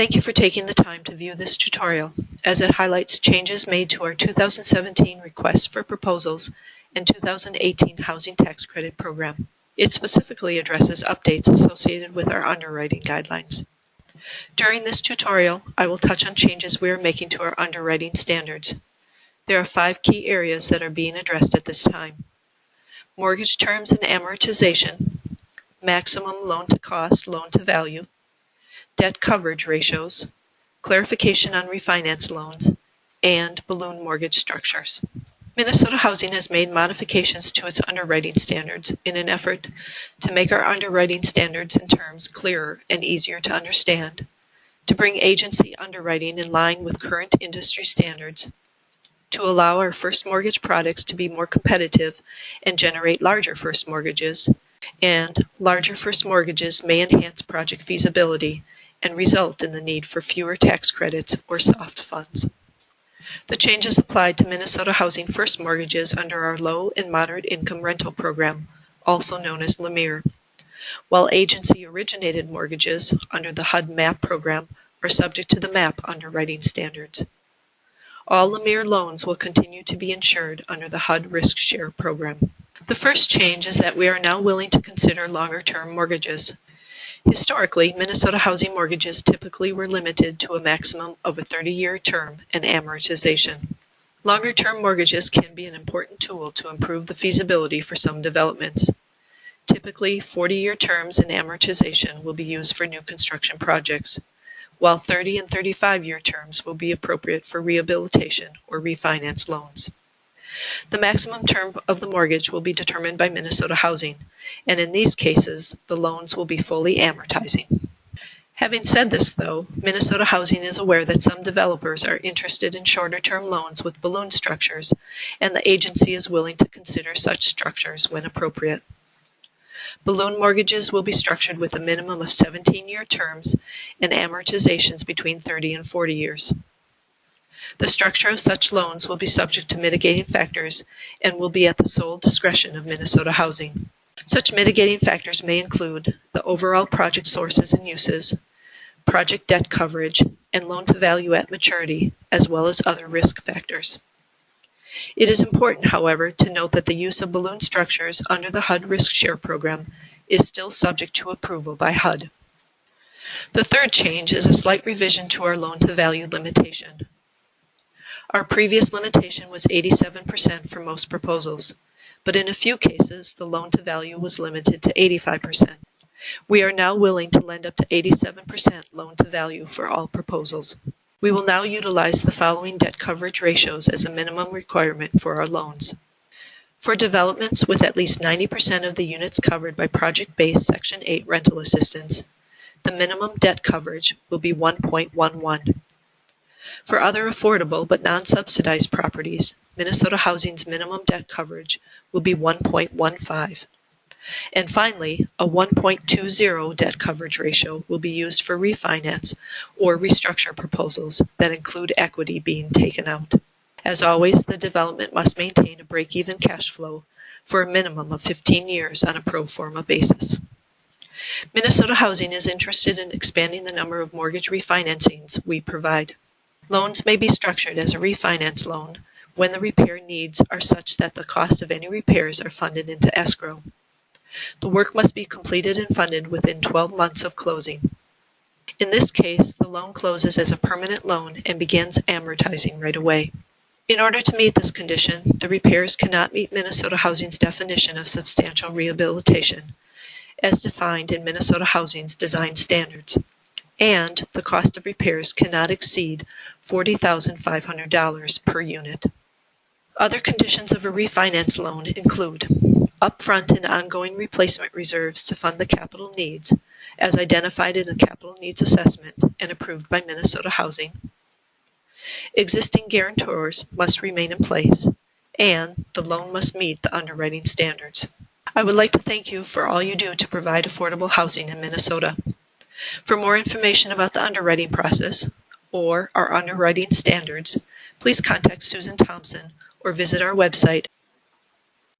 Thank you for taking the time to view this tutorial, as it highlights changes made to our 2017 Request for Proposals and 2018 Housing Tax Credit Program. It specifically addresses updates associated with our underwriting guidelines. During this tutorial, I will touch on changes we are making to our underwriting standards. There are 5 key areas that are being addressed at this time: mortgage terms and amortization, maximum loan-to-cost, loan-to-value, debt coverage ratios, clarification on refinance loans, and balloon mortgage structures. Minnesota Housing has made modifications to its underwriting standards in an effort to make our underwriting standards and terms clearer and easier to understand, to bring agency underwriting in line with current industry standards, to allow our first mortgage products to be more competitive and generate larger first mortgages, and larger first mortgages may enhance project feasibility and result in the need for fewer tax credits or soft funds. The changes applied to Minnesota Housing first mortgages under our low and moderate income rental program, also known as LMIR, while agency-originated mortgages under the HUD MAP program are subject to the MAP underwriting standards. All LMIR loans will continue to be insured under the HUD Risk Share program. The first change is that we are now willing to consider longer-term mortgages. Historically, Minnesota Housing mortgages typically were limited to a maximum of a 30-year term and amortization. Longer-term mortgages can be an important tool to improve the feasibility for some developments. Typically, 40-year terms and amortization will be used for new construction projects, while 30 and 35-year terms will be appropriate for rehabilitation or refinance loans. The maximum term of the mortgage will be determined by Minnesota Housing, and in these cases, the loans will be fully amortizing. Having said this, though, Minnesota Housing is aware that some developers are interested in shorter-term loans with balloon structures, and the agency is willing to consider such structures when appropriate. Balloon mortgages will be structured with a minimum of 17-year terms and amortizations between 30 and 40 years. The structure of such loans will be subject to mitigating factors and will be at the sole discretion of Minnesota Housing. Such mitigating factors may include the overall project sources and uses, project debt coverage, and loan-to-value at maturity, as well as other risk factors. It is important, however, to note that the use of balloon structures under the HUD Risk Share program is still subject to approval by HUD. The third change is a slight revision to our loan-to-value limitation. Our previous limitation was 87% for most proposals, but in a few cases, the loan-to-value was limited to 85%. We are now willing to lend up to 87% loan-to-value for all proposals. We will now utilize the following debt coverage ratios as a minimum requirement for our loans. For developments with at least 90% of the units covered by project-based Section 8 rental assistance, the minimum debt coverage will be 1.11. For other affordable but non-subsidized properties, Minnesota Housing's minimum debt coverage will be 1.15. And finally, a 1.20 debt coverage ratio will be used for refinance or restructure proposals that include equity being taken out. As always, the development must maintain a break-even cash flow for a minimum of 15 years on a pro forma basis. Minnesota Housing is interested in expanding the number of mortgage refinancings we provide. Loans may be structured as a refinance loan when the repair needs are such that the cost of any repairs are funded into escrow. The work must be completed and funded within 12 months of closing. In this case, the loan closes as a permanent loan and begins amortizing right away. In order to meet this condition, the repairs cannot meet Minnesota Housing's definition of substantial rehabilitation, as defined in Minnesota Housing's design standards, and the cost of repairs cannot exceed $40,500 per unit. Other conditions of a refinance loan include upfront and ongoing replacement reserves to fund the capital needs, as identified in a capital needs assessment and approved by Minnesota Housing. Existing guarantors must remain in place, and the loan must meet the underwriting standards. I would like to thank you for all you do to provide affordable housing in Minnesota. For more information about the underwriting process or our underwriting standards, please contact Susan Thompson or visit our website